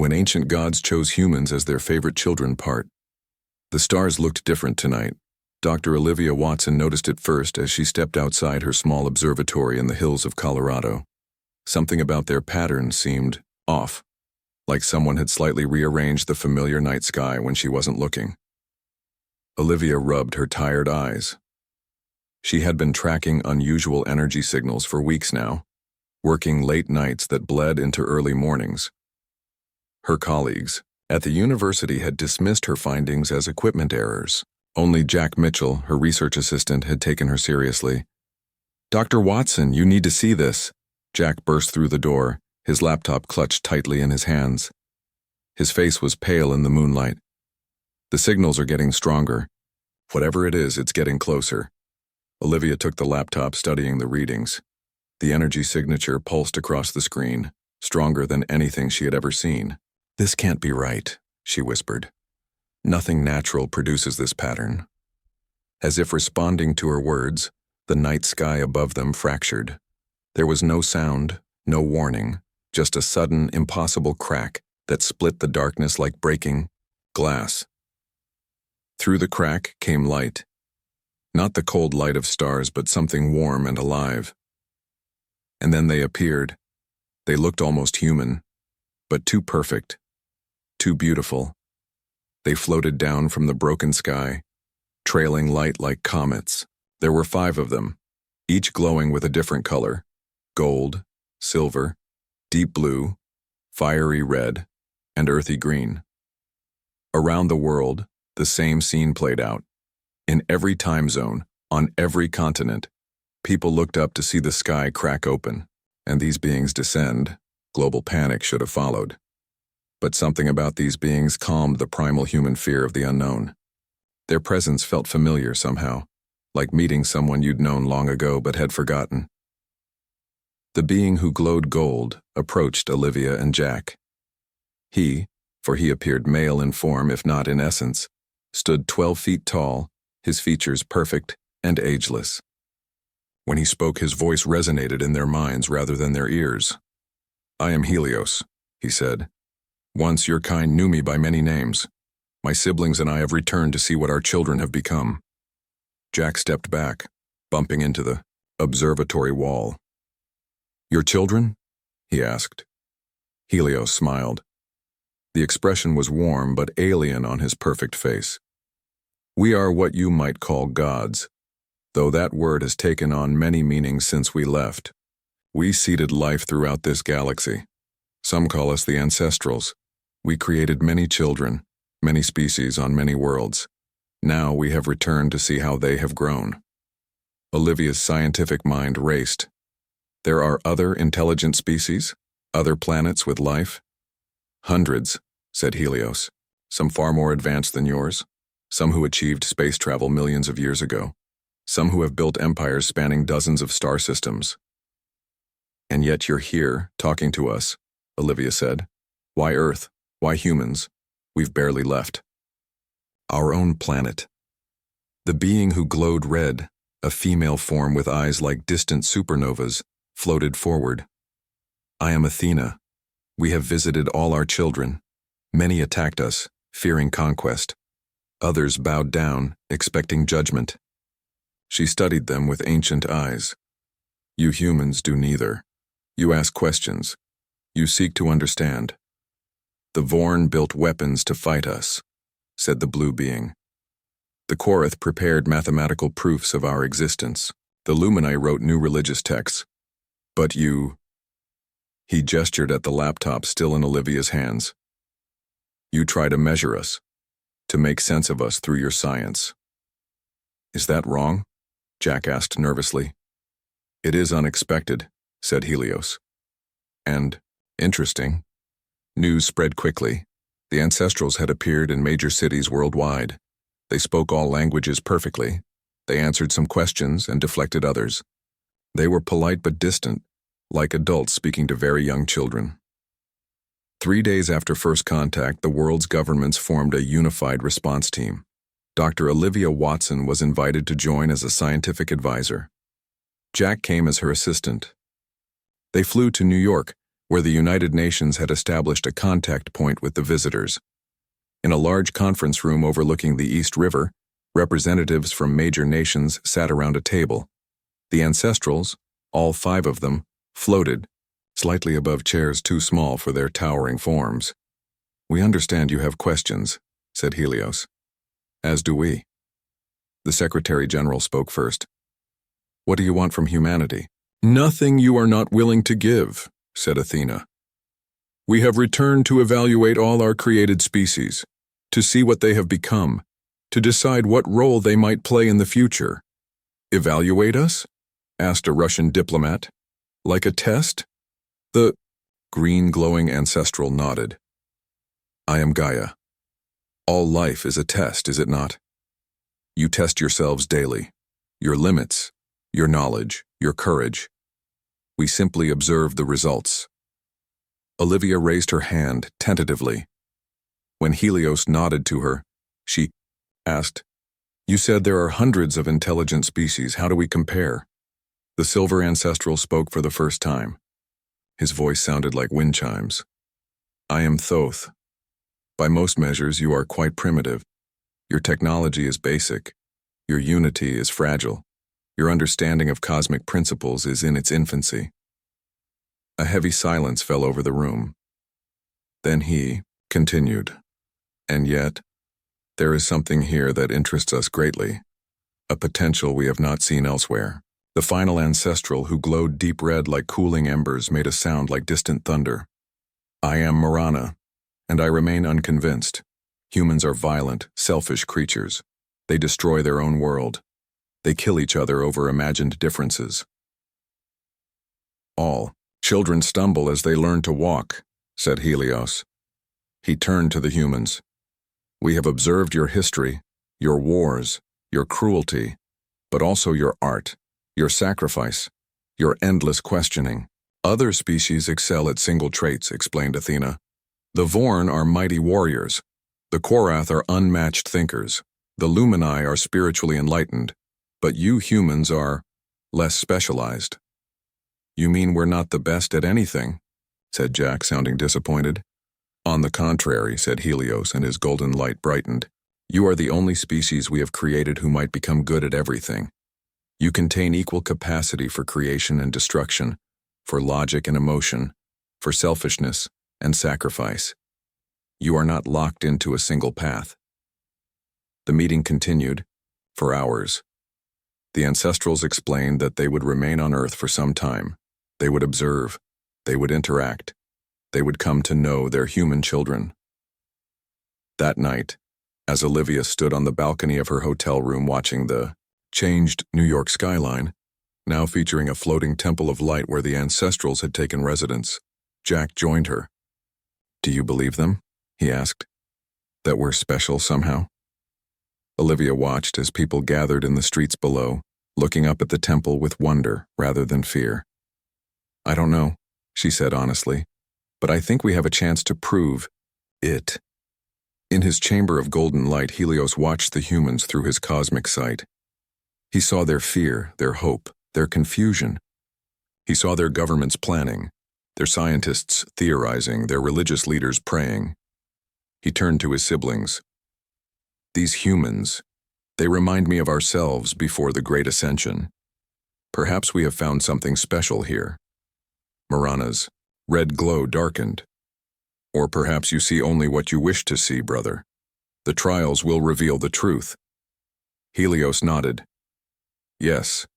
When ancient gods chose humans as their favorite children part. The stars looked different tonight. Dr. Olivia Watson noticed it first as she stepped outside her small observatory in the hills of Colorado. Something about their pattern seemed off, like someone had slightly rearranged the familiar night sky when she wasn't looking. Olivia rubbed her tired eyes. She had been tracking unusual energy signals for weeks now, working late nights that bled into early mornings. Her colleagues at the university had dismissed her findings as equipment errors. Only Jack Mitchell, her research assistant, had taken her seriously. "Dr. Watson, you need to see this." Jack burst through the door, his laptop clutched tightly in his hands. His face was pale in the moonlight. "The signals are getting stronger. Whatever it is, it's getting closer." Olivia took the laptop, studying the readings. The energy signature pulsed across the screen, stronger than anything she had ever seen. "This can't be right," she whispered. "Nothing natural produces this pattern." As if responding to her words, the night sky above them fractured. There was no sound, no warning, just a sudden, impossible crack that split the darkness like breaking glass. Through the crack came light. Not the cold light of stars, but something warm and alive. And then they appeared. They looked almost human, but too perfect, too beautiful. They floated down from the broken sky, trailing light like comets. There were 5 of them, each glowing with a different color: gold, silver, deep blue, fiery red, and earthy green. Around the world, the same scene played out. In every time zone, on every continent, people looked up to see the sky crack open, and these beings descend. Global panic should have followed. But something about these beings calmed the primal human fear of the unknown. Their presence felt familiar somehow, like meeting someone you'd known long ago but had forgotten. The being who glowed gold approached Olivia and Jack. He, for he appeared male in form if not in essence, stood 12 feet tall, his features perfect and ageless. When he spoke, his voice resonated in their minds rather than their ears. "I am Helios," he said. "Once your kind knew me by many names. My siblings and I have returned to see what our children have become." Jack stepped back, bumping into the observatory wall. "Your children?" he asked. Helios smiled. The expression was warm but alien on his perfect face. "We are what you might call gods, though that word has taken on many meanings since we left. We seeded life throughout this galaxy. Some call us the ancestrals. We created many children, many species on many worlds. Now we have returned to see how they have grown." Olivia's scientific mind raced. "There are other intelligent species? Other planets with life?" "Hundreds," said Helios. "Some far more advanced than yours. Some who achieved space travel millions of years ago. Some who have built empires spanning dozens of star systems." "And yet you're here, talking to us," Olivia said. "Why Earth? Why humans? We've barely left." "Our own planet." The being who glowed red, a female form with eyes like distant supernovas, floated forward. "I am Athena. We have visited all our children. Many attacked us, fearing conquest. Others bowed down, expecting judgment." She studied them with ancient eyes. "You humans do neither. You ask questions. You seek to understand. The Vorn built weapons to fight us," said the blue being. "The Korath prepared mathematical proofs of our existence. The Lumini wrote new religious texts. But you—" He gestured at the laptop still in Olivia's hands. "You try to measure us, to make sense of us through your science." "Is that wrong?" Jack asked nervously. "It is unexpected," said Helios. "And interesting." News spread quickly. The ancestrals had appeared in major cities worldwide. They spoke all languages perfectly. They answered some questions and deflected others. They were polite but distant, like adults speaking to very young children. 3 days after first contact, the world's governments formed a unified response team. Dr. Olivia Watson was invited to join as a scientific advisor. Jack came as her assistant. They flew to New York, where the United Nations had established a contact point with the visitors. In a large conference room overlooking the East River, representatives from major nations sat around a table. The ancestrals, all 5 of them, floated, slightly above chairs too small for their towering forms. "We understand you have questions," said Helios. "As do we." The Secretary General spoke first. "What do you want from humanity?" "Nothing you are not willing to give," said Athena. "We have returned to evaluate all our created species, to see what they have become, to decide what role they might play in the future." "Evaluate us?" asked a Russian diplomat. "Like a test?" The green glowing ancestral nodded. "I am Gaia. All life is a test, is it not? You test yourselves daily, your limits, your knowledge, your courage. We simply observe the results." Olivia raised her hand tentatively. When Helios nodded to her, she asked, "You said there are hundreds of intelligent species. How do we compare?" The silver ancestral spoke for the first time. His voice sounded like wind chimes. "I am Thoth. By most measures, you are quite primitive. Your technology is basic. Your unity is fragile. Your understanding of cosmic principles is in its infancy." A heavy silence fell over the room. Then he continued, "And yet, there is something here that interests us greatly, a potential we have not seen elsewhere." The final ancestral, who glowed deep red like cooling embers, made a sound like distant thunder. "I am Marana, and I remain unconvinced. Humans are violent, selfish creatures. They destroy their own world. They kill each other over imagined differences. All children stumble as they learn to walk," said Helios. He turned to the humans. "We have observed your history, your wars, your cruelty, but also your art, your sacrifice, your endless questioning. Other species excel at single traits," explained Athena. "The Vorn are mighty warriors. The Korath are unmatched thinkers. The Lumini are spiritually enlightened. But you humans are less specialized." "You mean we're not the best at anything?" said Jack, sounding disappointed. "On the contrary," said Helios, and his golden light brightened. "You are the only species we have created who might become good at everything. You contain equal capacity for creation and destruction, for logic and emotion, for selfishness and sacrifice. You are not locked into a single path." The meeting continued for hours. The ancestrals explained that they would remain on Earth for some time. They would observe. They would interact. They would come to know their human children. That night, as Olivia stood on the balcony of her hotel room watching the changed New York skyline, now featuring a floating temple of light where the ancestrals had taken residence, Jack joined her. "Do you believe them?" he asked. "That we're special somehow?" Olivia watched as people gathered in the streets below, looking up at the temple with wonder rather than fear. "I don't know," she said honestly, "but I think we have a chance to prove it." In his chamber of golden light, Helios watched the humans through his cosmic sight. He saw their fear, their hope, their confusion. He saw their governments planning, their scientists theorizing, their religious leaders praying. He turned to his siblings. "These humans, they remind me of ourselves before the Great Ascension. Perhaps we have found something special here." Marana's red glow darkened. "Or perhaps you see only what you wish to see, brother. The trials will reveal the truth." Helios nodded. "Yes,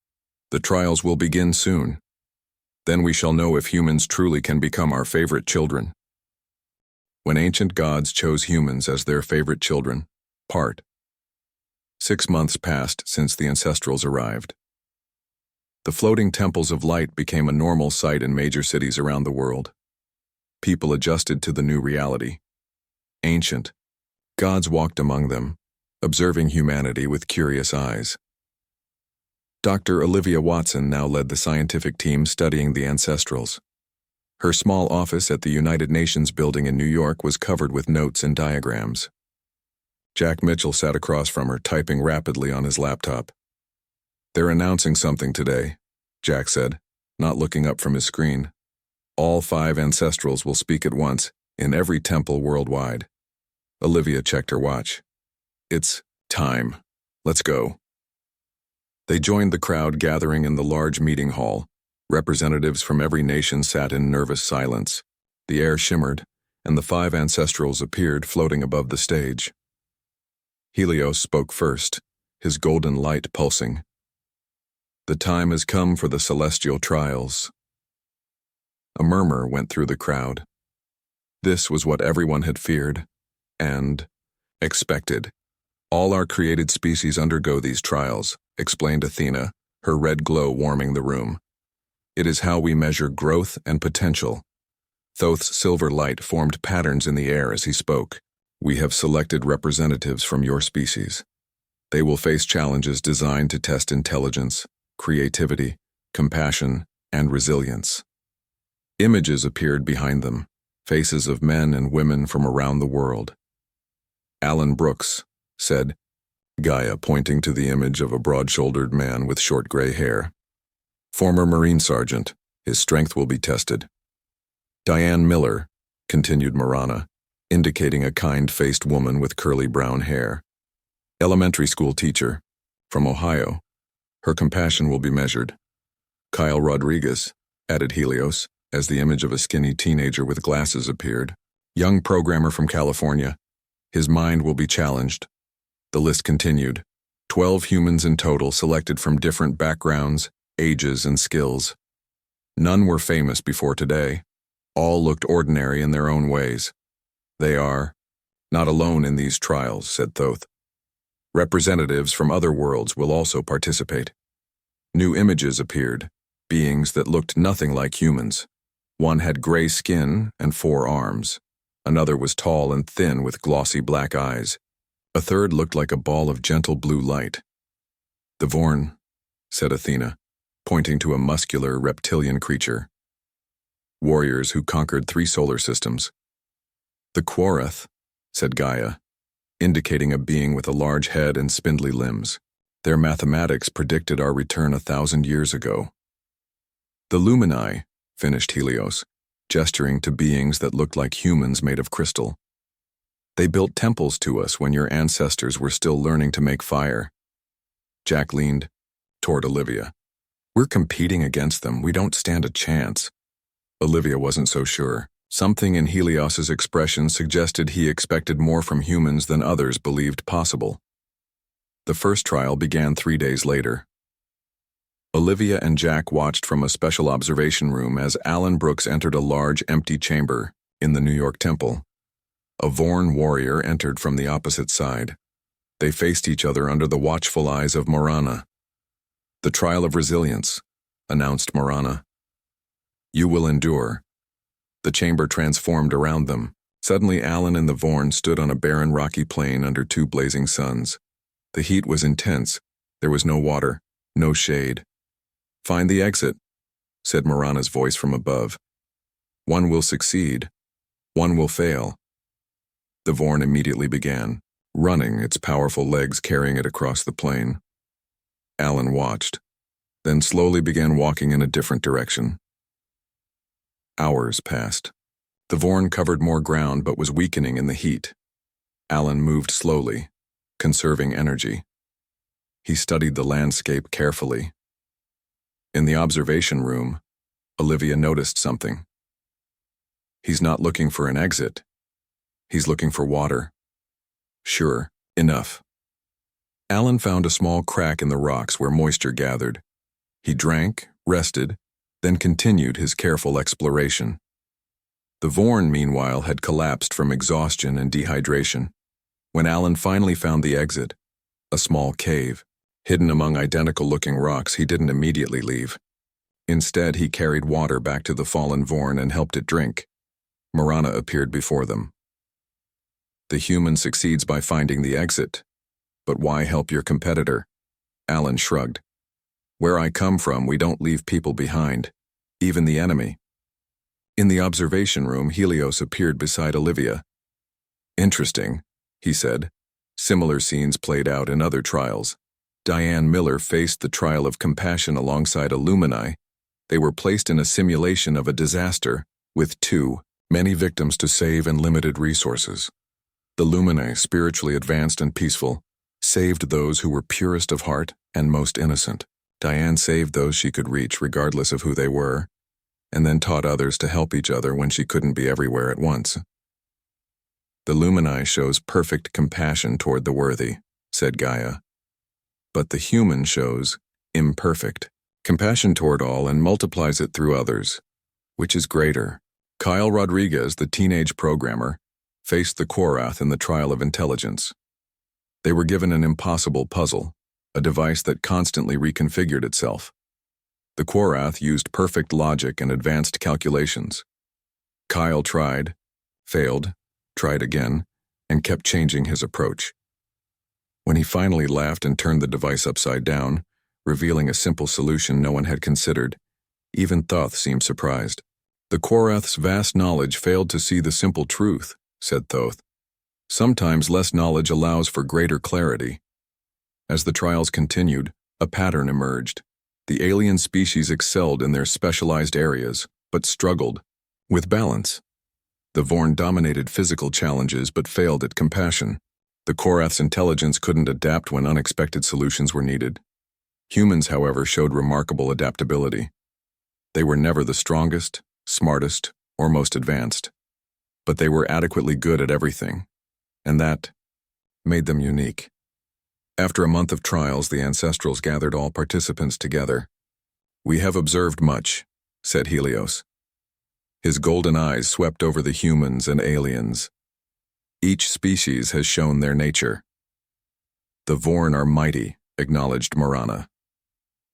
the trials will begin soon. Then we shall know if humans truly can become our favorite children." When ancient gods chose humans as their favorite children, Part. 6 months passed since the ancestrals arrived. The floating temples of light became a normal sight in major cities around the world. People adjusted to the new reality. Ancient gods walked among them, observing humanity with curious eyes. Dr. Olivia Watson now led the scientific team studying the ancestrals. Her small office at the United Nations building in New York was covered with notes and diagrams. Jack Mitchell sat across from her, typing rapidly on his laptop. "They're announcing something today," Jack said, not looking up from his screen. All 5 ancestrals will speak at once, in every temple worldwide. Olivia checked her watch. It's time. Let's go. They joined the crowd gathering in the large meeting hall. Representatives from every nation sat in nervous silence. The air shimmered, and the 5 ancestrals appeared floating above the stage. Helios spoke first, his golden light pulsing. The time has come for the celestial trials. A murmur went through the crowd. This was what everyone had feared and expected. All our created species undergo these trials, explained Athena, her red glow warming the room. It is how we measure growth and potential. Thoth's silver light formed patterns in the air as he spoke. We have selected representatives from your species. They will face challenges designed to test intelligence, creativity, compassion, and resilience. Images appeared behind them, faces of men and women from around the world. Alan Brooks, said Gaia, pointing to the image of a broad-shouldered man with short gray hair. Former Marine Sergeant, his strength will be tested. Diane Miller, continued Marana, indicating a kind-faced woman with curly brown hair. Elementary school teacher, from Ohio. Her compassion will be measured. Kyle Rodriguez, added Helios, as the image of a skinny teenager with glasses appeared. Young programmer from California. His mind will be challenged. The list continued. 12 humans in total selected from different backgrounds, ages, and skills. None were famous before today. All looked ordinary in their own ways. They are not alone in these trials, said Thoth. Representatives from other worlds will also participate. New images appeared, beings that looked nothing like humans. One had gray skin and 4 arms. Another was tall and thin with glossy black eyes. A third looked like a ball of gentle blue light. The Vorn, said Athena, pointing to a muscular reptilian creature. Warriors who conquered 3 solar systems. The Quarath, said Gaia, indicating a being with a large head and spindly limbs. Their mathematics predicted our return 1,000 years ago. The Lumini, finished Helios, gesturing to beings that looked like humans made of crystal. They built temples to us when your ancestors were still learning to make fire. Jack leaned toward Olivia. We're competing against them. We don't stand a chance. Olivia wasn't so sure. Something in Helios's expression suggested he expected more from humans than others believed possible. The first trial began 3 days later. Olivia and Jack watched from a special observation room as Alan Brooks entered a large empty chamber in the New York Temple. A Vorn warrior entered from the opposite side. They faced each other under the watchful eyes of Marana. The trial of resilience, announced Marana. You will endure. The chamber transformed around them. Suddenly Alan and the Vorn stood on a barren rocky plain under 2 blazing suns. The heat was intense. There was no water, no shade. Find the exit, said Marana's voice from above. One will succeed. One will fail. The Vorn immediately began, running, its powerful legs carrying it across the plain. Alan watched, then slowly began walking in a different direction. Hours passed. The Vorn covered more ground but was weakening in the heat. Alan moved slowly, conserving energy. He studied the landscape carefully. In the observation room, Olivia noticed something. He's not looking for an exit. He's looking for water. Sure, enough. Alan found a small crack in the rocks where moisture gathered. He drank, rested, then continued his careful exploration. The Vorn, meanwhile, had collapsed from exhaustion and dehydration. When Alan finally found the exit, a small cave, hidden among identical-looking rocks, he didn't immediately leave. Instead, he carried water back to the fallen Vorn and helped it drink. Marana appeared before them. The human succeeds by finding the exit. But why help your competitor? Alan shrugged. Where I come from, we don't leave people behind, even the enemy. In the observation room, Helios appeared beside Olivia. Interesting, he said. Similar scenes played out in other trials. Diane Miller faced the trial of compassion alongside Illumini. They were placed in a simulation of a disaster, with too many victims to save and limited resources. The Lumini, spiritually advanced and peaceful, saved those who were purest of heart and most innocent. Diane saved those she could reach regardless of who they were, and then taught others to help each other when she couldn't be everywhere at once. The Lumini shows perfect compassion toward the worthy, said Gaia. But the human shows imperfect compassion toward all and multiplies it through others. Which is greater? Kyle Rodriguez, the teenage programmer, faced the Korath in the trial of intelligence. They were given an impossible puzzle, a device that constantly reconfigured itself. The Korath used perfect logic and advanced calculations. Kyle tried, failed, tried again, and kept changing his approach. When he finally laughed and turned the device upside down, revealing a simple solution no one had considered, even Thoth seemed surprised. The Korath's vast knowledge failed to see the simple truth, said Thoth. Sometimes less knowledge allows for greater clarity. As the trials continued, a pattern emerged. The alien species excelled in their specialized areas, but struggled with balance. The Vorn dominated physical challenges but failed at compassion. The Korath's intelligence couldn't adapt when unexpected solutions were needed. Humans, however, showed remarkable adaptability. They were never the strongest, smartest, or most advanced, but they were adequately good at everything, and that made them unique. After a month of trials, the ancestrals gathered all participants together. "We have observed much," said Helios. His golden eyes swept over the humans and aliens. "Each species has shown their nature." "The Vorn are mighty," acknowledged Marana.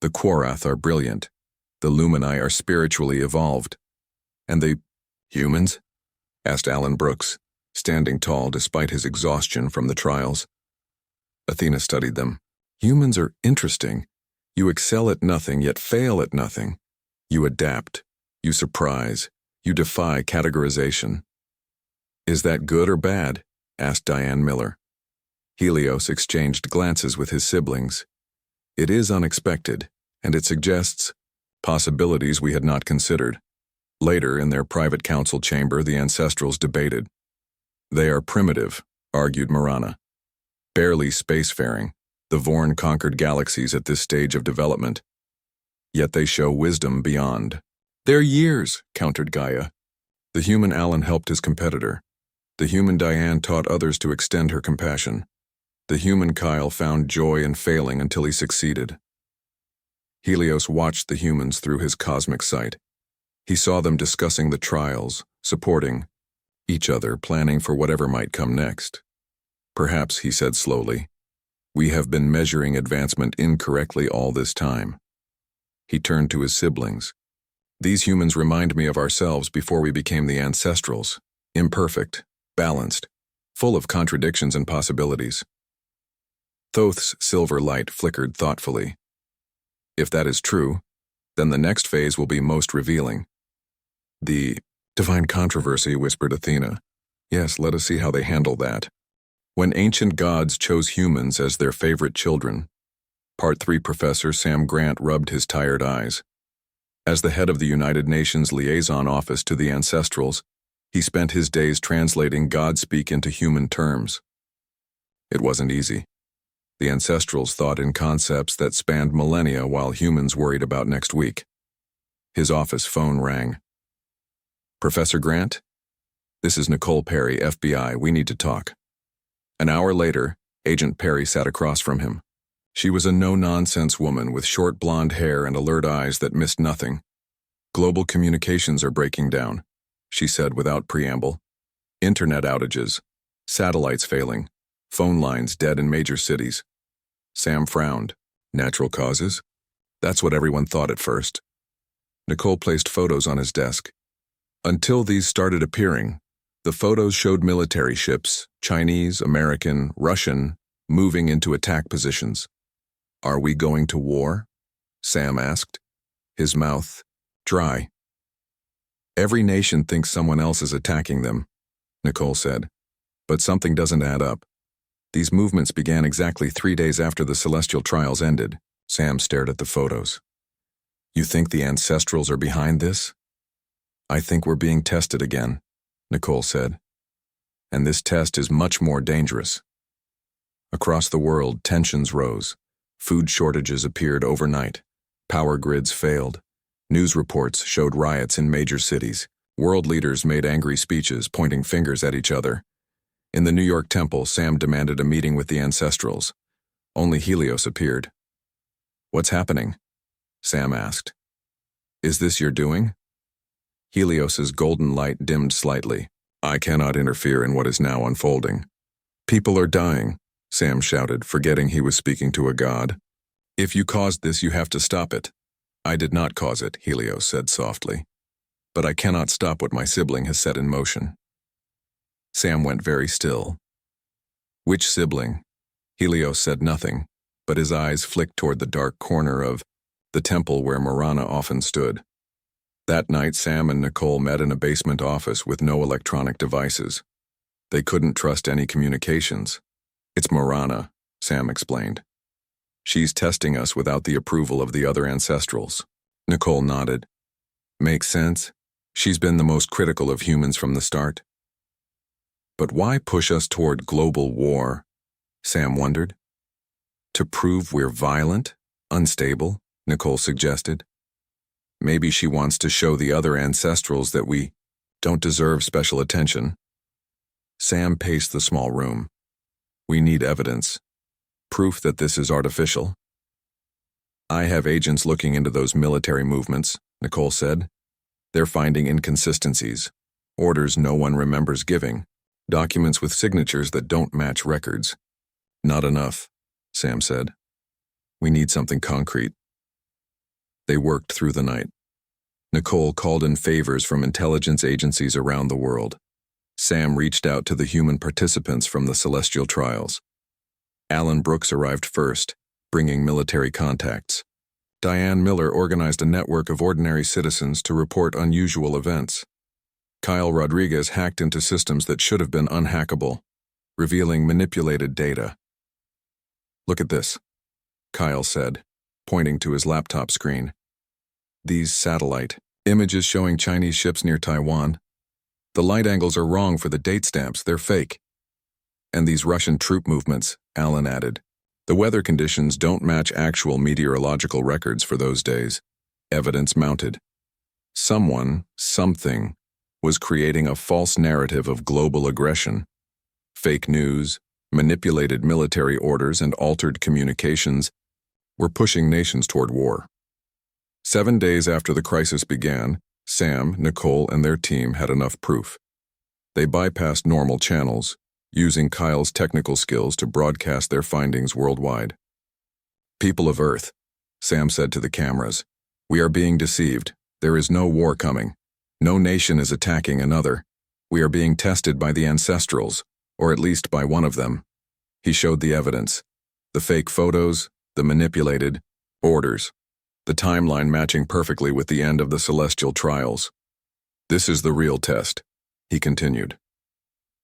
"The Korath are brilliant. The Lumini are spiritually evolved." "And the humans?" asked Alan Brooks, standing tall despite his exhaustion from the trials. Athena studied them. "Humans are interesting. You excel at nothing, yet fail at nothing. You adapt. You surprise. You defy categorization." "Is that good or bad?" asked Diane Miller. Helios exchanged glances with his siblings. "It is unexpected, and it suggests possibilities we had not considered." Later, in their private council chamber, the ancestrals debated. "They are primitive," argued Marana. "Barely spacefaring. The Vorn conquered galaxies at this stage of development. Yet they show wisdom beyond." "They're years," countered Gaia. The human Alan helped his competitor. The human Diane taught others to extend her compassion. The human Kyle found joy in failing until he succeeded. Helios watched the humans through his cosmic sight. He saw them discussing the trials, supporting each other, planning for whatever might come next. "Perhaps," he said slowly, "we have been measuring advancement incorrectly all this time." He turned to his siblings. "These humans remind me of ourselves before we became the ancestrals, imperfect, balanced, full of contradictions and possibilities." Thoth's silver light flickered thoughtfully. "If that is true, then the next phase will be most revealing." "The divine controversy," whispered Athena. "Yes, let us see how they handle that." When ancient gods chose humans as their favorite children. Part 3 Professor Sam Grant rubbed his tired eyes. As the head of the United Nations Liaison Office to the Ancestrals, he spent his days translating God-speak into human terms. It wasn't easy. The Ancestrals thought in concepts that spanned millennia while humans worried about next week. His office phone rang. "Professor Grant? This is Nicole Perry, FBI. We need to talk." An hour later, Agent Perry sat across from him. She was a no-nonsense woman with short blonde hair and alert eyes that missed nothing. "Global communications are breaking down," she said without preamble. "Internet outages, satellites failing, phone lines dead in major cities." Sam frowned. "Natural causes?" That's what everyone thought at first. Nicole placed photos on his desk. Until these started appearing, the photos showed military ships, Chinese, American, Russian, moving into attack positions. "Are we going to war?" Sam asked, his mouth dry. "Every nation thinks someone else is attacking them," Nicole said. "But something doesn't add up. These movements began exactly 3 days after the celestial trials ended." Sam stared at the photos. You think the ancestrals are behind this? I think we're being tested again, Nicole said. And this test is much more dangerous. Across the world, tensions rose. Food shortages appeared overnight. Power grids failed. News reports showed riots in major cities. World leaders made angry speeches, pointing fingers at each other. In the New York temple, Sam demanded a meeting with the ancestrals. Only Helios appeared. What's happening? Sam asked. Is this your doing? Helios's golden light dimmed slightly. I cannot interfere in what is now unfolding. People are dying, Sam shouted, forgetting he was speaking to a god. If you caused this, you have to stop it. I did not cause it, Helios said softly. But I cannot stop what my sibling has set in motion. Sam went very still. Which sibling? Helios said nothing, but his eyes flicked toward the dark corner of the temple where Marana often stood. That night, Sam and Nicole met in a basement office with no electronic devices. They couldn't trust any communications. It's Marana, Sam explained. She's testing us without the approval of the other ancestrals. Nicole nodded. Makes sense. She's been the most critical of humans from the start. But why push us toward global war? Sam wondered. To prove we're violent, unstable, Nicole suggested. Maybe she wants to show the other ancestrals that we don't deserve special attention. Sam paced the small room. We need evidence. Proof that this is artificial. I have agents looking into those military movements, Nicole said. They're finding inconsistencies, orders no one remembers giving, documents with signatures that don't match records. Not enough, Sam said. We need something concrete. They worked through the night. Nicole called in favors from intelligence agencies around the world. Sam reached out to the human participants from the celestial trials. Alan Brooks arrived first, bringing military contacts. Diane Miller organized a network of ordinary citizens to report unusual events. Kyle Rodriguez hacked into systems that should have been unhackable, revealing manipulated data. Look at this, Kyle said, pointing to his laptop screen. These satellite images showing Chinese ships near Taiwan. The light angles are wrong for the date stamps, they're fake. And these Russian troop movements, Alan added. The weather conditions don't match actual meteorological records for those days. Evidence mounted. Someone, something, was creating a false narrative of global aggression. Fake news, manipulated military orders, and altered communications were pushing nations toward war. 7 days after the crisis began, Sam, Nicole, and their team had enough proof. They bypassed normal channels, using Kyle's technical skills to broadcast their findings worldwide. People of Earth, Sam said to the cameras, we are being deceived. There is no war coming. No nation is attacking another. We are being tested by the ancestrals, or at least by one of them. He showed the evidence. The fake photos, the manipulated orders, the timeline matching perfectly with the end of the celestial trials. This is the real test, he continued.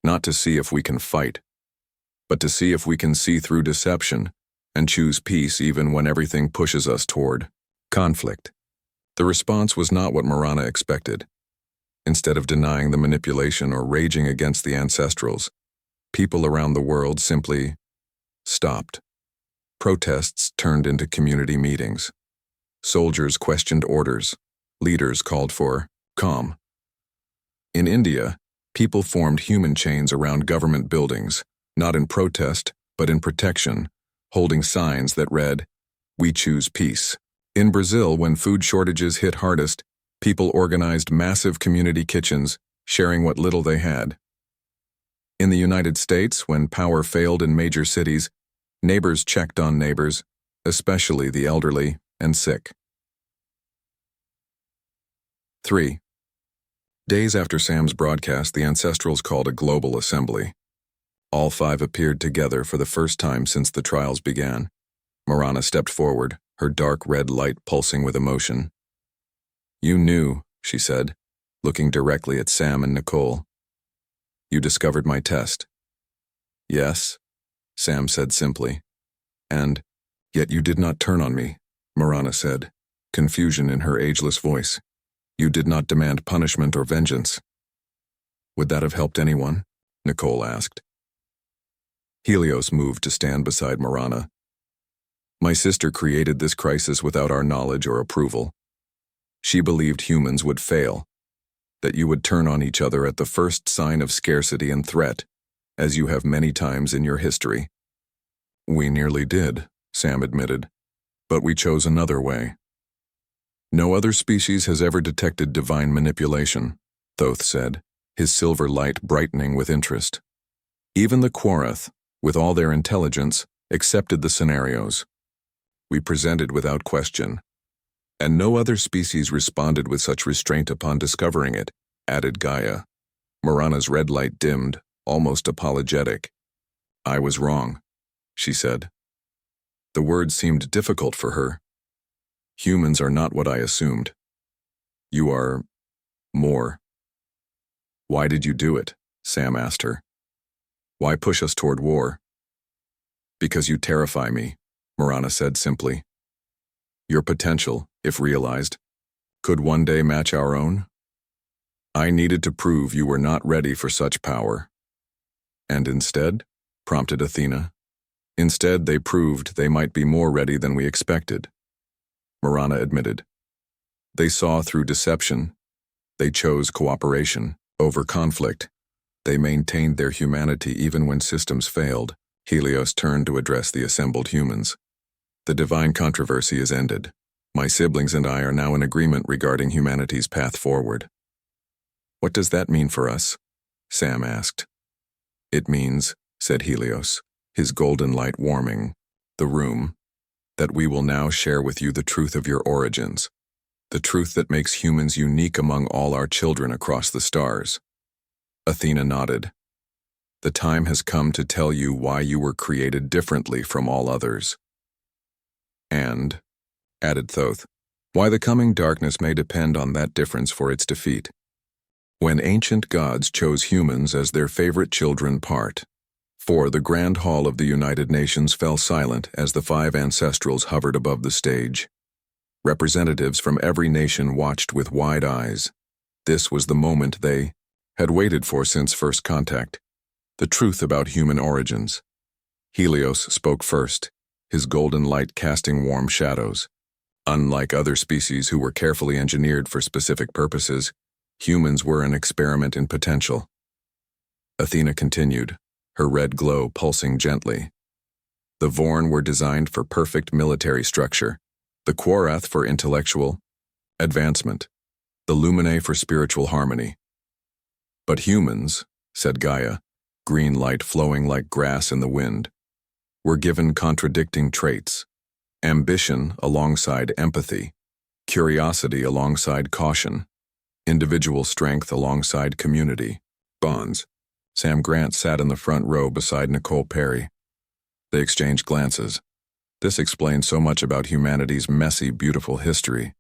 Not to see if we can fight, but to see if we can see through deception and choose peace even when everything pushes us toward conflict. The response was not what Marana expected. Instead of denying the manipulation or raging against the ancestrals, people around the world simply stopped. Protests turned into community meetings. Soldiers questioned orders. Leaders called for calm. In India, people formed human chains around government buildings, not in protest, but in protection, holding signs that read, "We choose peace." In Brazil, when food shortages hit hardest, people organized massive community kitchens, sharing what little they had. In the United States, when power failed in major cities, neighbors checked on neighbors, especially the elderly and sick. 3. Days after Sam's broadcast, the ancestrals called a global assembly. All 5 appeared together for the first time since the trials began. Marana stepped forward, her dark red light pulsing with emotion. You knew, she said, looking directly at Sam and Nicole. You discovered my test. Yes, Sam said simply. And, yet you did not turn on me, Marana said. confusion in her ageless voice. You did not demand punishment or vengeance. Would that have helped anyone? Nicole asked. Helios moved to stand beside Marana. My sister created this crisis without our knowledge or approval. She believed humans would fail, that you would turn on each other at the first sign of scarcity and threat, as you have many times in your history. We nearly did, Sam admitted, but we chose another way. No other species has ever detected divine manipulation, Thoth said, his silver light brightening with interest. Even the Quarath, with all their intelligence, accepted the scenarios. We presented without question. And no other species responded with such restraint upon discovering it, added Gaia. Marana's red light dimmed, almost apologetic. I was wrong, she said. The words seemed difficult for her. Humans are not what I assumed. You are more. Why did you do it? Sam asked her. Why push us toward war? Because you terrify me, Marana said simply. Your potential, if realized, could one day match our own? I needed to prove you were not ready for such power. And instead? Prompted Athena. Instead, they proved they might be more ready than we expected. Marana admitted. They saw through deception. They chose cooperation over conflict. They maintained their humanity even when systems failed. Helios turned to address the assembled humans. The divine controversy is ended. My siblings and I are now in agreement regarding humanity's path forward. What does that mean for us? Sam asked. It means, said Helios, his golden light warming the room, that we will now share with you the truth of your origins, the truth that makes humans unique among all our children across the stars. Athena nodded. The time has come to tell you why you were created differently from all others. And, added Thoth, why the coming darkness may depend on that difference for its defeat. When ancient gods chose humans as their favorite children part, for the grand hall of the United Nations fell silent as the 5 ancestrals hovered above the stage. Representatives from every nation watched with wide eyes. This was the moment they had waited for since first contact, the truth about human origins. Helios spoke first, his golden light casting warm shadows. Unlike other species who were carefully engineered for specific purposes, humans were an experiment in potential. Athena continued, her red glow pulsing gently. The Vorn were designed for perfect military structure, the Quarath for intellectual advancement, the Luminae for spiritual harmony. But humans, said Gaia, green light flowing like grass in the wind, were given contradicting traits, ambition alongside empathy, curiosity alongside caution, individual strength alongside community bonds. Sam Grant sat in the front row beside Nicole Perry. They exchanged glances. This explained so much about humanity's messy, beautiful history.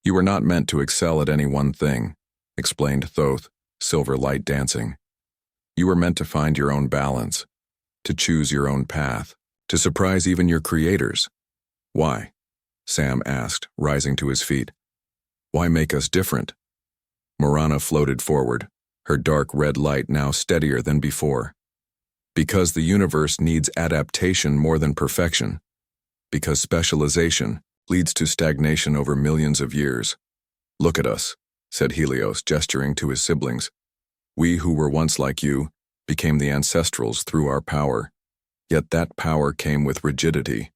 You were not meant to excel at any one thing, explained Thoth, silver light dancing. You were meant to find your own balance, to choose your own path, to surprise even your creators. Why? Sam asked, rising to his feet. Why make us different? Marana floated forward, her dark red light now steadier than before. Because the universe needs adaptation more than perfection. Because specialization leads to stagnation over millions of years. Look at us, said Helios, gesturing to his siblings. We who were once like you became the ancestrals through our power. Yet that power came with rigidity.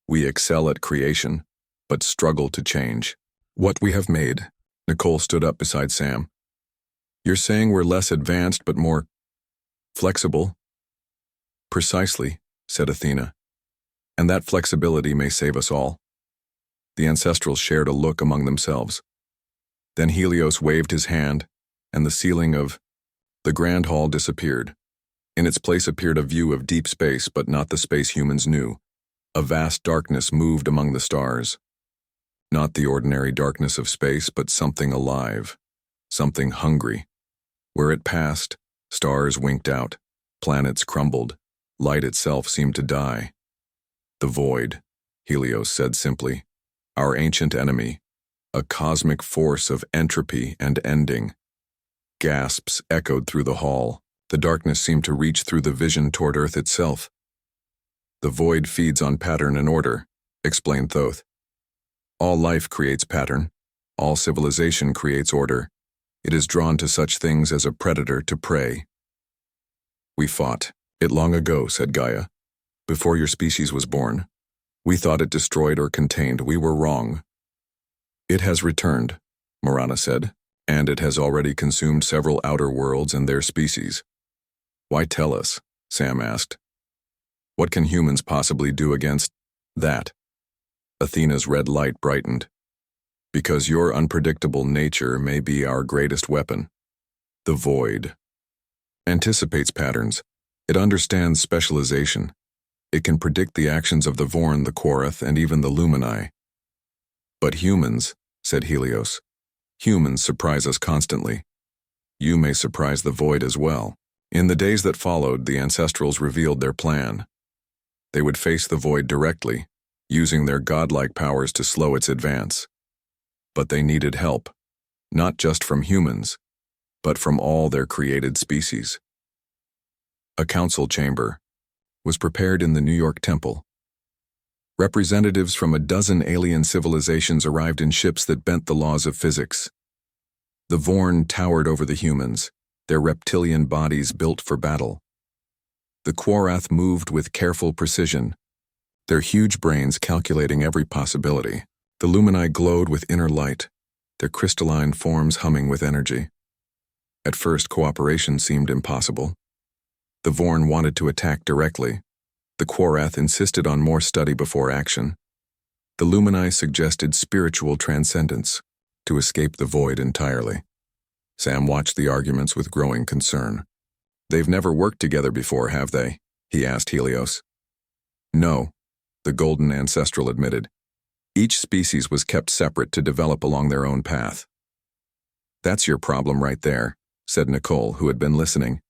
We excel at creation, but struggle to change. What we have made. Nicole stood up beside Sam. You're saying we're less advanced but more flexible? Precisely, said Athena. And that flexibility may save us all. The ancestrals shared a look among themselves. Then Helios waved his hand, and the ceiling of the grand hall disappeared. In its place appeared a view of deep space, but not the space humans knew. A vast darkness moved among the stars. Not the ordinary darkness of space, but something alive, something hungry. Where it passed, stars winked out, planets crumbled, light itself seemed to die. The void, Helios said simply. Our ancient enemy, a cosmic force of entropy and ending. Gasps echoed through the hall. The darkness seemed to reach through the vision toward Earth itself. The void feeds on pattern and order, explained Thoth. All life creates pattern. All civilization creates order. It is drawn to such things as a predator to prey. We fought it long ago, said Gaia. Before your species was born. We thought it destroyed or contained. We were wrong. It has returned, Marana said, and it has already consumed several outer worlds and their species. Why tell us? Sam asked. What can humans possibly do against that? Athena's red light brightened. Because your unpredictable nature may be our greatest weapon. The void anticipates patterns. It understands specialization. It can predict the actions of the Vorn, the Quorith, and even the Lumini. But humans, said Helios, humans surprise us constantly. You may surprise the void as well. In the days that followed, the ancestrals revealed their plan. They would face the void directly, using their godlike powers to slow its advance. But they needed help, not just from humans, but from all their created species. A council chamber was prepared in the New York Temple. Representatives from a dozen alien civilizations arrived in ships that bent the laws of physics. The Vorn towered over the humans, their reptilian bodies built for battle. The Quorith moved with careful precision, their huge brains calculating every possibility. The Lumini glowed with inner light, their crystalline forms humming with energy. At first, cooperation seemed impossible. The Vorn wanted to attack directly. The Quorith insisted on more study before action. The Lumini suggested spiritual transcendence, to escape the void entirely. Sam watched the arguments with growing concern. They've never worked together before, have they? He asked Helios. No, the Golden Ancestral admitted. Each species was kept separate to develop along their own path. That's your problem right there, said Nicole, who had been listening.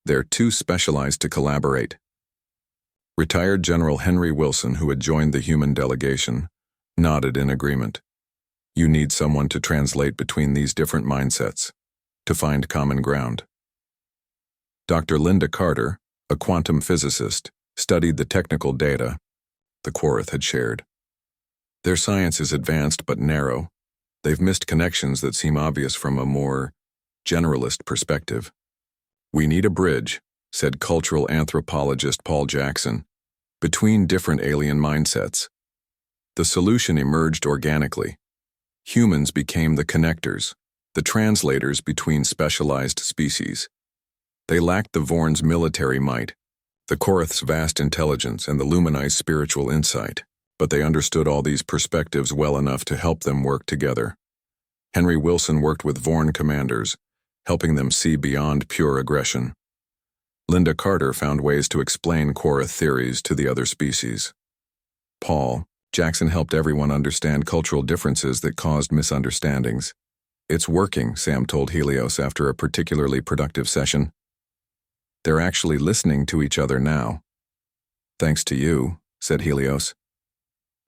They're too specialized to collaborate. Retired General Henry Wilson, who had joined the human delegation, nodded in agreement. You need someone to translate between these different mindsets, to find common ground. Dr. Linda Carter, a quantum physicist, studied the technical data the Quorith had shared. Their science is advanced but narrow. They've missed connections that seem obvious from a more generalist perspective. We need a bridge, said cultural anthropologist Paul Jackson, between different alien mindsets. The solution emerged organically. Humans became the connectors, the translators between specialized species. They lacked the Vorn's military might, the Quorith's vast intelligence, and the Lumini's spiritual insight, but they understood all these perspectives well enough to help them work together. Henry Wilson worked with Vorn commanders, helping them see beyond pure aggression. Linda Carter found ways to explain Quorith theories to the other species. Paul Jackson helped everyone understand cultural differences that caused misunderstandings. It's working, Sam told Helios after a particularly productive session. They're actually listening to each other now. Thanks to you, said Helios.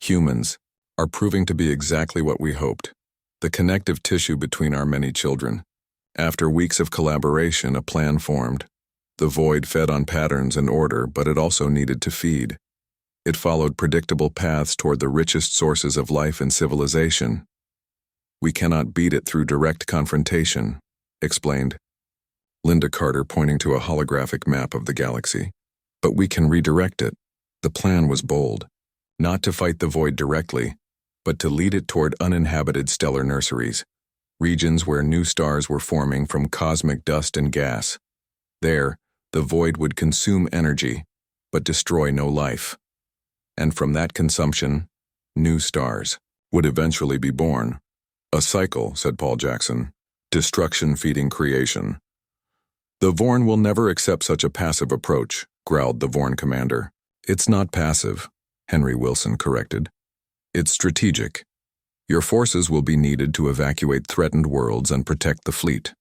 Humans are proving to be exactly what we hoped, the connective tissue between our many children. After weeks of collaboration, a plan formed. The void fed on patterns and order, but it also needed to feed. It followed predictable paths toward the richest sources of life and civilization. We cannot beat it through direct confrontation, explained Linda Carter, pointing to a holographic map of the galaxy. But we can redirect it. The plan was bold, not to fight the void directly, but to lead it toward uninhabited stellar nurseries, regions where new stars were forming from cosmic dust and gas. There, the void would consume energy, but destroy no life. And from that consumption, new stars would eventually be born. A cycle, said Paul Jackson. Destruction feeding creation. The Vorn will never accept such a passive approach, growled the Vorn commander. It's not passive, Henry Wilson corrected. It's strategic. Your forces will be needed to evacuate threatened worlds and protect the fleet.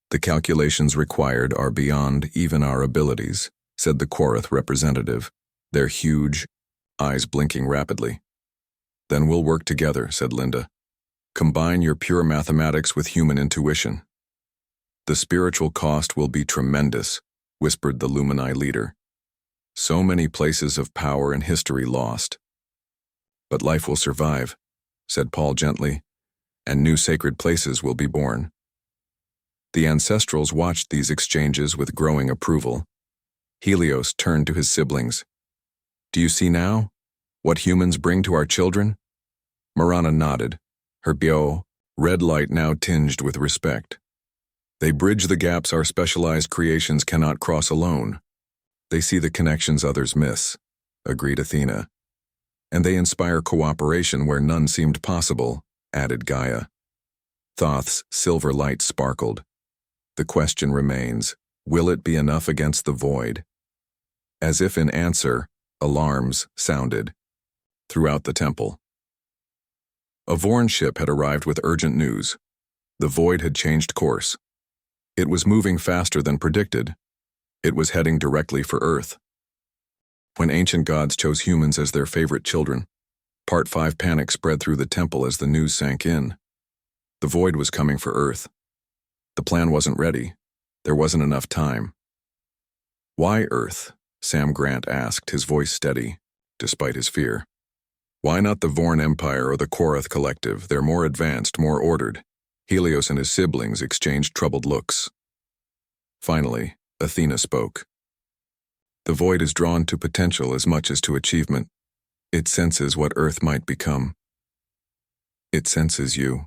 The calculations required are beyond even our abilities, said the Quorith representative, their huge eyes blinking rapidly. Then we'll work together, said Linda. Combine your pure mathematics with human intuition. The spiritual cost will be tremendous, whispered the Lumini leader. So many places of power and history lost. But life will survive, said Paul gently, and new sacred places will be born. The ancestrals watched these exchanges with growing approval. Helios turned to his siblings. Do you see now what humans bring to our children? Marana nodded, her red light now tinged with respect. They bridge the gaps our specialized creations cannot cross alone. They see the connections others miss, agreed Athena. And they inspire cooperation where none seemed possible, added Gaia. Thoth's silver light sparkled. The question remains, will it be enough against the void? As if in answer, alarms sounded throughout the temple. A Vorn ship had arrived with urgent news. The void had changed course. It was moving faster than predicted. It was heading directly for Earth. When ancient gods chose humans as their favorite children, Part 5 panic spread through the temple as the news sank in. The void was coming for Earth. The plan wasn't ready. There wasn't enough time. Why Earth? Sam Grant asked, his voice steady, despite his fear. Why not the Vorn Empire or the Korath Collective? They're more advanced, more ordered. Helios and his siblings exchanged troubled looks. Finally, Athena spoke. The void is drawn to potential as much as to achievement. It senses what Earth might become. It senses you,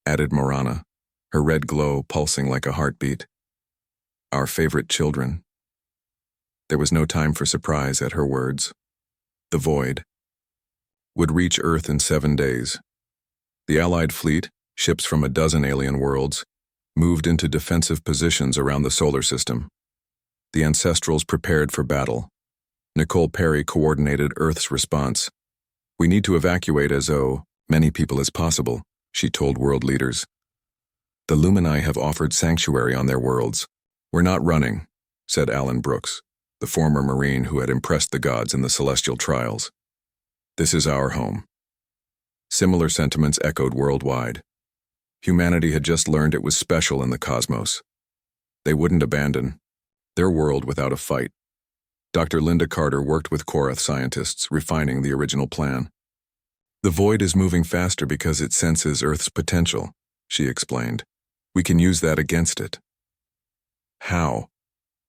added Marana, her red glow pulsing like a heartbeat. Our favorite children. There was no time for surprise at her words. The void would reach Earth in 7 days. The Allied fleet, ships from a dozen alien worlds, moved into defensive positions around the solar system. The ancestrals prepared for battle. Nicole Perry coordinated Earth's response. We need to evacuate as many people as possible, she told world leaders. The Lumini have offered sanctuary on their worlds. We're not running, said Alan Brooks, the former Marine who had impressed the gods in the celestial trials. This is our home. Similar sentiments echoed worldwide. Humanity had just learned it was special in the cosmos. They wouldn't abandon their world without a fight. Dr. Linda Carter worked with Korath scientists, refining the original plan. The void is moving faster because it senses Earth's potential, she explained. We can use that against it. How?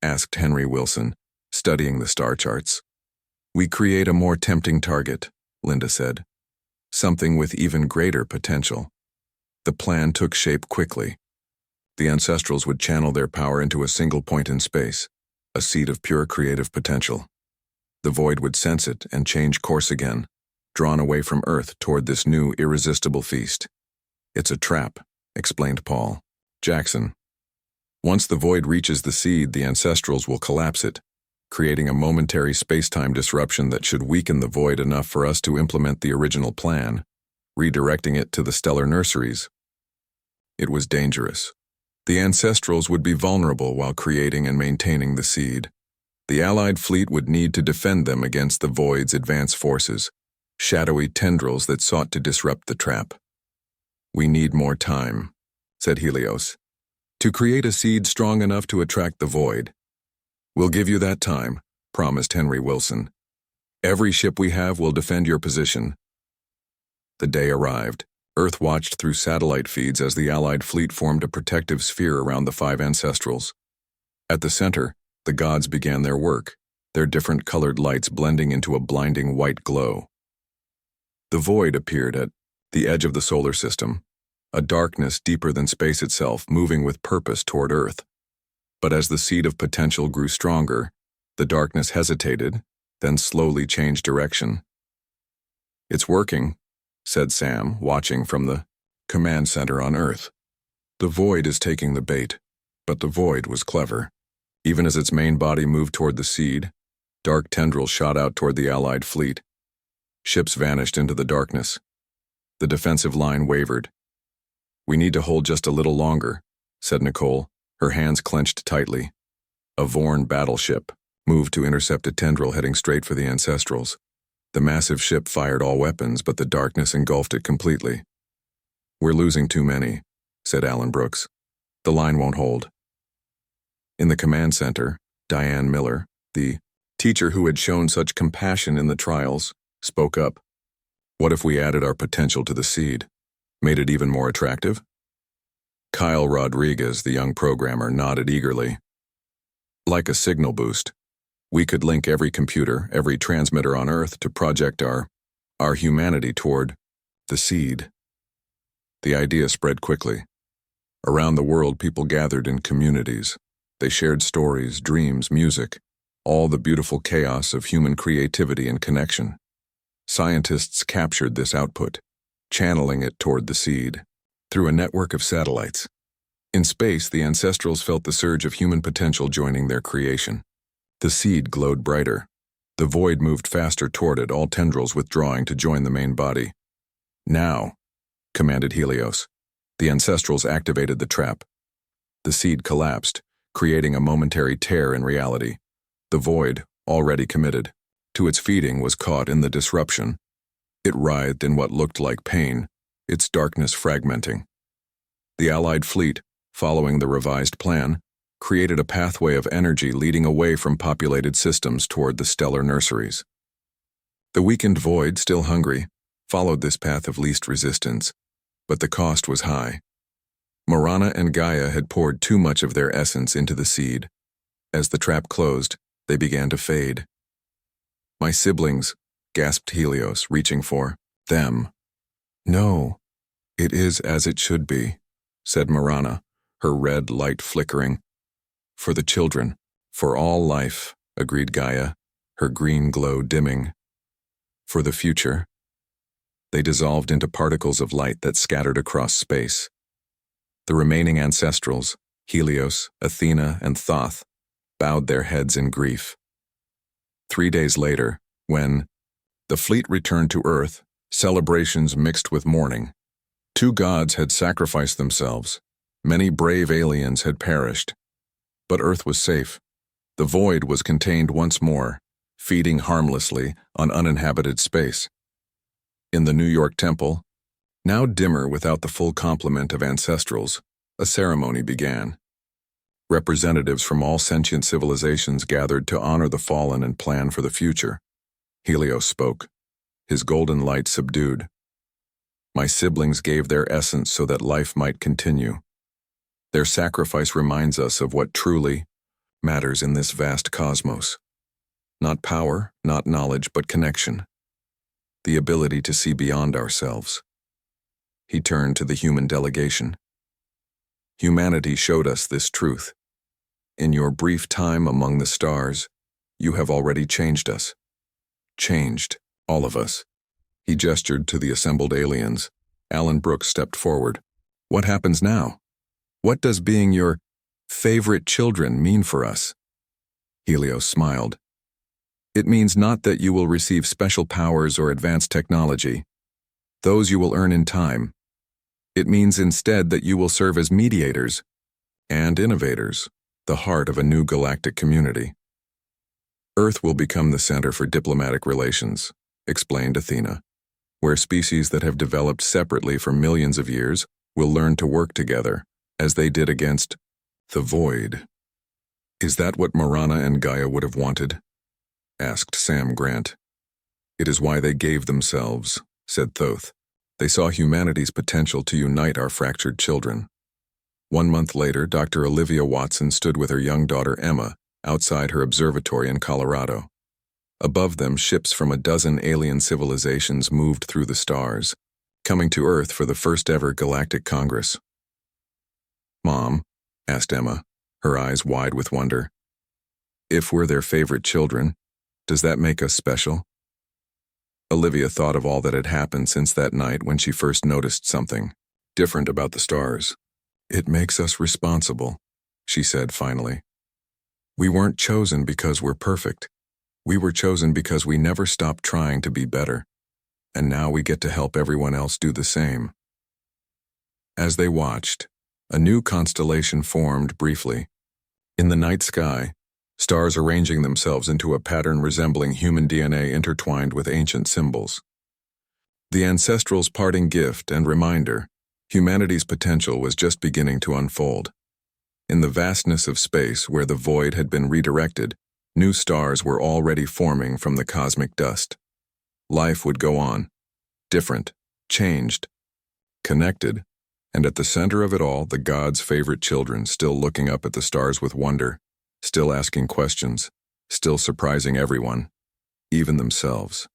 Asked Henry Wilson, studying the star charts. We create a more tempting target, Linda said. Something with even greater potential. The plan took shape quickly. The ancestrals would channel their power into a single point in space, a seed of pure creative potential. The void would sense it and change course again, drawn away from Earth toward this new irresistible feast. It's a trap, explained Paul Jackson. Once the void reaches the seed, the ancestrals will collapse it, creating a momentary space-time disruption that should weaken the void enough for us to implement the original plan, redirecting it to the stellar nurseries. It was dangerous. The ancestrals would be vulnerable while creating and maintaining the seed. The Allied fleet would need to defend them against the void's advance forces, shadowy tendrils that sought to disrupt the trap. We need more time, said Helios, to create a seed strong enough to attract the void. We'll give you that time, promised Henry Wilson. Every ship we have will defend your position. The day arrived. Earth watched through satellite feeds as the Allied fleet formed a protective sphere around the 5 ancestrals. At the center, the gods began their work, their different colored lights blending into a blinding white glow. The void appeared at the edge of the solar system, a darkness deeper than space itself, moving with purpose toward Earth. But as the seed of potential grew stronger, the darkness hesitated, then slowly changed direction. It's working, said Sam, watching from the command center on Earth. The void is taking the bait, but the void was clever. Even as its main body moved toward the seed, dark tendrils shot out toward the Allied fleet. Ships vanished into the darkness. The defensive line wavered. We need to hold just a little longer, said Nicole, her hands clenched tightly. A Vorn battleship moved to intercept a tendril heading straight for the ancestrals. The massive ship fired all weapons, but the darkness engulfed it completely. "We're losing too many," said Alan Brooks. "The line won't hold." In the command center, Diane Miller, the teacher who had shown such compassion in the trials, spoke up. "What if we added our potential to the seed? Made it even more attractive?" Kyle Rodriguez, the young programmer, nodded eagerly. "Like a signal boost. We could link every computer, every transmitter on Earth to project our humanity toward the seed." The idea spread quickly. Around the world, people gathered in communities. They shared stories, dreams, music, all the beautiful chaos of human creativity and connection. Scientists captured this output, channeling it toward the seed, through a network of satellites. In space, the ancestrals felt the surge of human potential joining their creation. The seed glowed brighter. The void moved faster toward it, all tendrils withdrawing to join the main body. "Now," commanded Helios. The ancestrals activated the trap. The seed collapsed, creating a momentary tear in reality. The void, already committed to its feeding, was caught in the disruption. It writhed in what looked like pain, its darkness fragmenting. The Allied fleet, following the revised plan, created a pathway of energy leading away from populated systems toward the stellar nurseries. The weakened void, still hungry, followed this path of least resistance, but the cost was high. Marana and Gaia had poured too much of their essence into the seed. As the trap closed, they began to fade. "My siblings," gasped Helios, reaching for them. "No, it is as it should be," said Marana, her red light flickering. "For the children, for all life," agreed Gaia, her green glow dimming. "For the future." They dissolved into particles of light that scattered across space. The remaining ancestrals, Helios, Athena, and Thoth, bowed their heads in grief. 3 days later, when the fleet returned to Earth, celebrations mixed with mourning. 2 gods had sacrificed themselves. Many brave aliens had perished. But Earth was safe. The void was contained once more, feeding harmlessly on uninhabited space. In the New York Temple, now dimmer without the full complement of ancestrals, a ceremony began. Representatives from all sentient civilizations gathered to honor the fallen and plan for the future. Helios spoke, his golden light subdued. "My siblings gave their essence so that life might continue. Their sacrifice reminds us of what truly matters in this vast cosmos. Not power, not knowledge, but connection. The ability to see beyond ourselves." He turned to the human delegation. "Humanity showed us this truth. In your brief time among the stars, you have already changed us. Changed, all of us." He gestured to the assembled aliens. Alan Brooks stepped forward. "What happens now? What does being your favorite children mean for us?" Helios smiled. "It means not that you will receive special powers or advanced technology. Those you will earn in time. It means instead that you will serve as mediators and innovators, the heart of a new galactic community. Earth will become the center for diplomatic relations," explained Athena, "where species that have developed separately for millions of years will learn to work together, as they did against the void." "Is that what Marana and Gaia would have wanted?" asked Sam Grant. "It is why they gave themselves," said Thoth. "They saw humanity's potential to unite our fractured children." 1 month later, Dr. Olivia Watson stood with her young daughter Emma outside her observatory in Colorado. Above them, ships from a dozen alien civilizations moved through the stars, coming to Earth for the first ever Galactic Congress. "Mom," asked Emma, her eyes wide with wonder, "if we're their favorite children, does that make us special?" Olivia thought of all that had happened since that night when she first noticed something different about the stars. "It makes us responsible," she said finally. "We weren't chosen because we're perfect. We were chosen because we never stopped trying to be better. And now we get to help everyone else do the same." As they watched, a new constellation formed briefly. In the night sky, stars arranging themselves into a pattern resembling human DNA intertwined with ancient symbols. The ancestrals' parting gift and reminder, humanity's potential was just beginning to unfold. In the vastness of space where the void had been redirected, new stars were already forming from the cosmic dust. Life would go on, different, changed, connected, and at the center of it all, the gods' favorite children still looking up at the stars with wonder, still asking questions, still surprising everyone, even themselves.